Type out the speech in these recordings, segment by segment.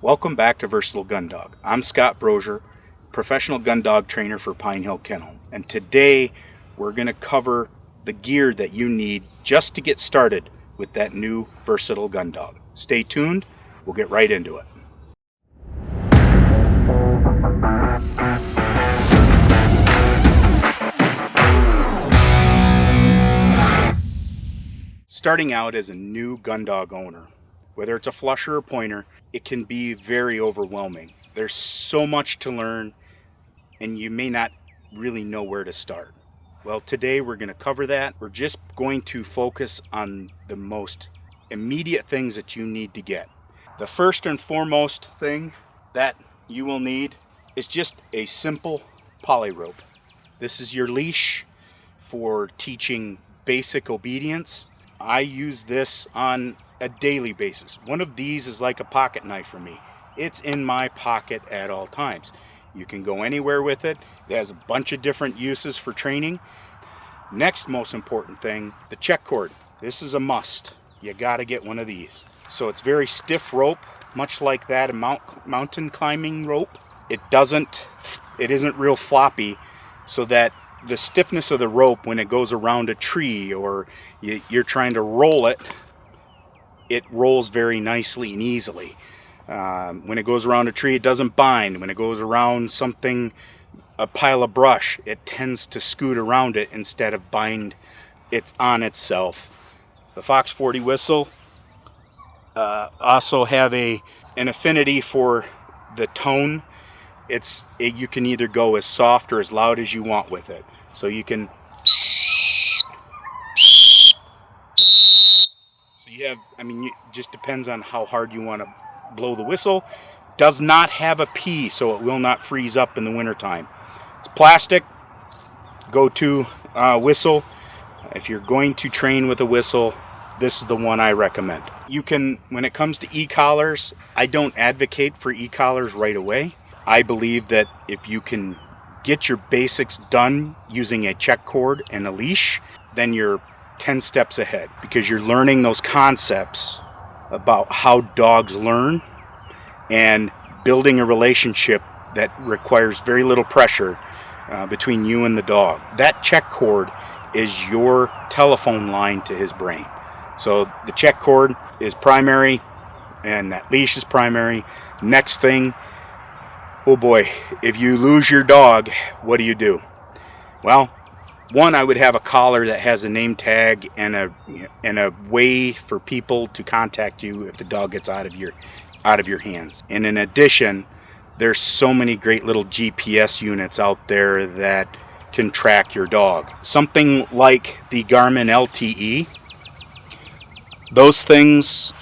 Welcome back to Versatile Gun Dog. I'm Scott Brozier, professional gun dog trainer for Pine Hill Kennel, and today we're going to cover the gear that you need just to get started with that new Versatile Gun Dog. Stay tuned, we'll get right into it. Starting out as a new gun dog owner, whether it's a flusher or pointer, it can be very overwhelming. There's so much to learn and you may not really know where to start. Well, today we're going to cover that. We're just going to focus on the most immediate things that you need to get. The first and foremost thing that you will need is just a simple poly rope. This is your leash for teaching basic obedience. I use this on a daily basis. One of these is like a pocket knife for me. It's in my pocket at all times. You can go anywhere with it. It has a bunch of different uses for training. Next most important thing, the check cord. This is a must. You gotta get one of these. So it's very stiff rope, much like that mountain climbing rope. It isn't real floppy, so that the stiffness of the rope when it goes around a tree or you're trying to roll it, it rolls very nicely and easily. When it goes around a tree, it doesn't bind. When it goes around something, a pile of brush, it tends to scoot around it instead of bind it on itself. The Fox 40 whistle also have an affinity for the tone. You can either go as soft or as loud as you want with it. So you can. It just depends on how hard you want to blow the whistle. Does not have a P, so it will not freeze up in the wintertime. It's plastic, go-to whistle. If you're going to train with a whistle, this is the one I recommend. You can, when it comes to e-collars, I don't advocate for e-collars right away. I believe that if you can get your basics done using a check cord and a leash, then you're 10 steps ahead, because you're learning those concepts about how dogs learn and building a relationship that requires very little pressure between you and the dog. That check cord is your telephone line to his brain. So the check cord is primary and that leash is primary. Next thing, oh boy, if you lose your dog, what do? Well, one, I would have a collar that has a name tag and a way for people to contact you if the dog gets out of your hands. And in addition, there's so many great little GPS units out there that can track your dog. Something like the Garmin LTE. Those things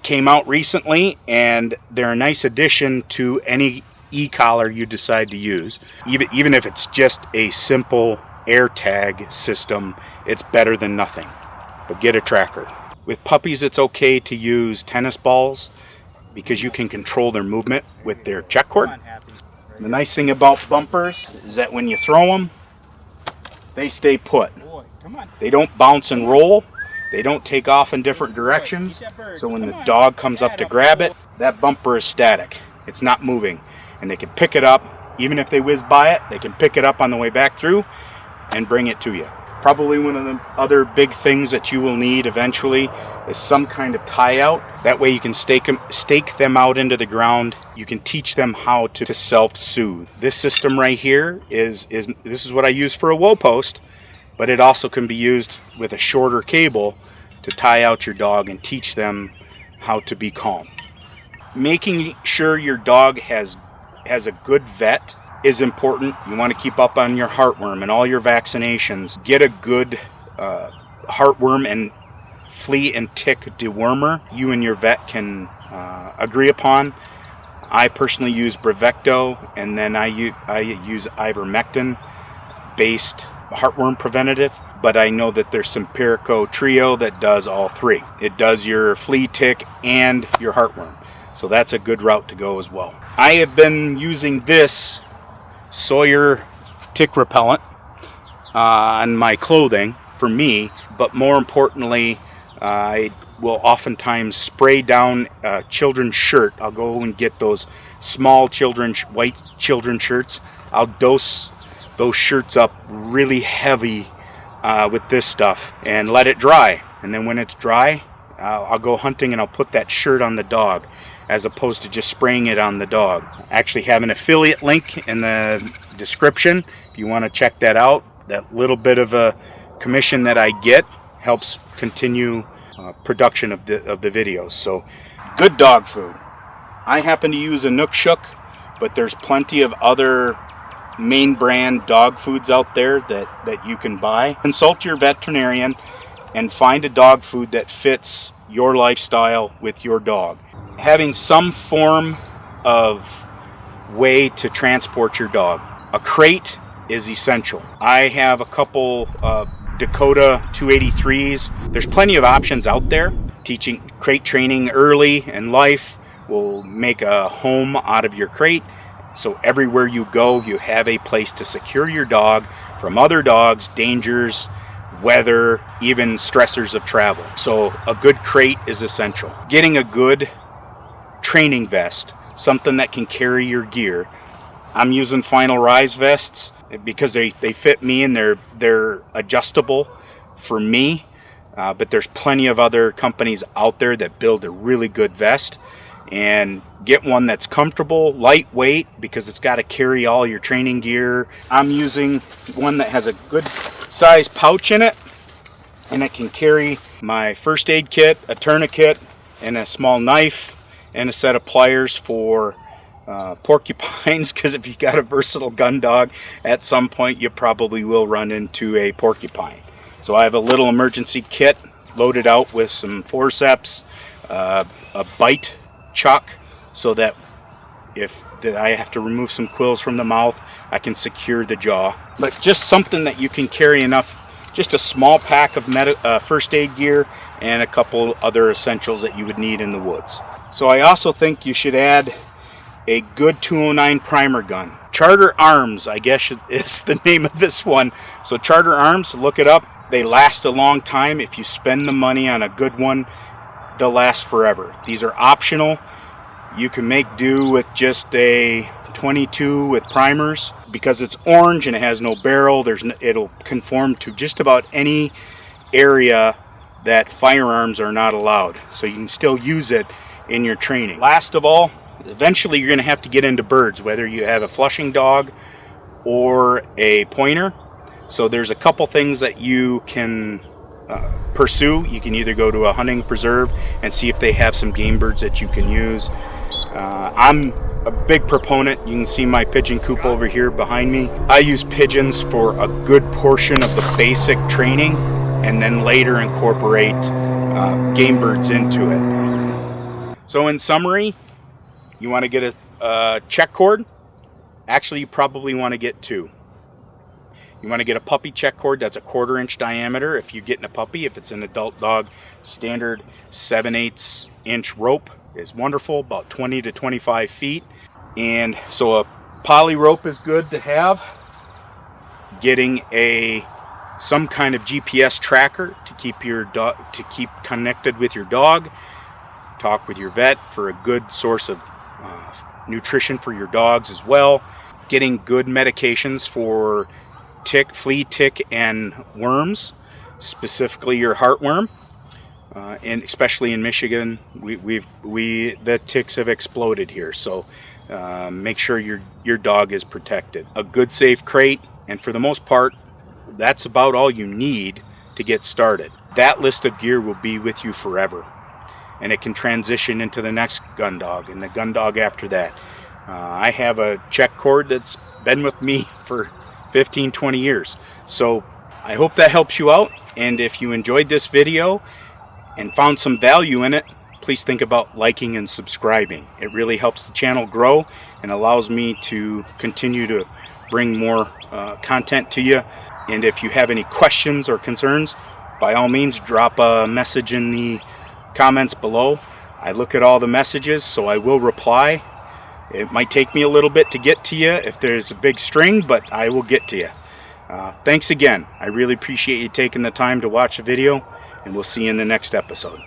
came out recently and they're a nice addition to any e-collar you decide to use. Even if it's just a simple air tag system, it's better than nothing. But get a tracker. With puppies, it's okay to use tennis balls because you can control their movement with their check cord. The nice thing about bumpers is that when you throw them, they stay put. They don't bounce and roll. They don't take off in different directions. So when the dog comes up to grab it, that bumper is static. It's not moving. And they can pick it up. Even if they whiz by it, they can pick it up on the way back through and bring it to you. Probably one of the other big things that you will need eventually is some kind of tie out. That way you can stake them out into the ground. You can teach them how to self-soothe. This system right here this is what I use for a woe post, but it also can be used with a shorter cable to tie out your dog and teach them how to be calm. Making sure your dog has a good vet is important. You want to keep up on your heartworm and all your vaccinations. Get a good heartworm and flea and tick dewormer you and your vet can agree upon. I personally use Brevecto, and then I use ivermectin based heartworm preventative, but I know that there's some Simparico Trio that does all three. It does your flea, tick, and your heartworm. So that's a good route to go as well. I have been using this Sawyer tick repellent on my clothing for me, but more importantly, I will oftentimes spray down a children's shirt. I'll go and get those small white children's shirts. I'll dose those shirts up really heavy with this stuff and let it dry. And then when it's dry, I'll go hunting and I'll put that shirt on the dog as opposed to just spraying it on the dog. I actually have an affiliate link in the description if you want to check that out. That little bit of a commission that I get helps continue production of the videos. So, good dog food. I happen to use a Nook Shook, but there's plenty of other main brand dog foods out there that you can buy. Consult your veterinarian and find a dog food that fits your lifestyle with your dog. Having some form of way to transport your dog. A crate is essential. I have a couple Dakota 283s. There's plenty of options out there. Teaching crate training early in life will make a home out of your crate. So everywhere you go, you have a place to secure your dog from other dogs, dangers, weather, even stressors of travel. So a good crate is essential. Getting a good training vest, something that can carry your gear. I'm using Final Rise vests because they fit me and they're adjustable for me. But there's plenty of other companies out there that build a really good vest. And get one that's comfortable, lightweight, because it's got to carry all your training gear. I'm using one that has a good size pouch in it, and it can carry my first aid kit, a tourniquet, and a small knife, and a set of pliers for porcupines, because if you got a versatile gun dog, at some point you probably will run into a porcupine. So I have a little emergency kit loaded out with some forceps, a bite chuck, so that if I have to remove some quills from the mouth, I can secure the jaw. But just something that you can carry enough, just a small pack of first aid gear and a couple other essentials that you would need in the woods. So I also think you should add a good 209 primer gun. Charter Arms, I guess, is the name of this one. So Charter Arms, look it up. They last a long time. If you spend the money on a good one, they'll last forever. These are optional. You can make do with just a 22 with primers. Because it's orange and it has no barrel, it'll conform to just about any area that firearms are not allowed. So you can still use it in your training. Last of all, eventually you're going to have to get into birds, whether you have a flushing dog or a pointer. So there's a couple things that you can pursue. You can either go to a hunting preserve and see if they have some game birds that you can use. I'm a big proponent. You can see my pigeon coop over here behind me. I use pigeons for a good portion of the basic training and then later incorporate game birds into it. So in summary, you want to get a check cord. Actually, you probably want to get two. You want to get a puppy check cord that's a 1/4 inch diameter. If you're getting a puppy, if it's an adult dog, standard 7/8 inch rope is wonderful, about 20 to 25 feet. And so a poly rope is good to have. Getting some kind of GPS tracker to keep connected with your dog. Talk with your vet for a good source of nutrition for your dogs as well. Getting good medications for flea, tick, and worms, specifically your heartworm. And especially in Michigan, the ticks have exploded here. So make sure your dog is protected. A good safe crate, and for the most part, that's about all you need to get started. That list of gear will be with you forever, and it can transition into the next gun dog and the gun dog after that. I have a check cord that's been with me for 15, 20 years. So I hope that helps you out. And if you enjoyed this video and found some value in it, please think about liking and subscribing. It really helps the channel grow and allows me to continue to bring more content to you. And if you have any questions or concerns, by all means, drop a message in the comments below. I look at all the messages, so I will reply. It might take me a little bit to get to you if there's a big string, but I will get to you. Thanks again. I really appreciate you taking the time to watch the video, and we'll see you in the next episode.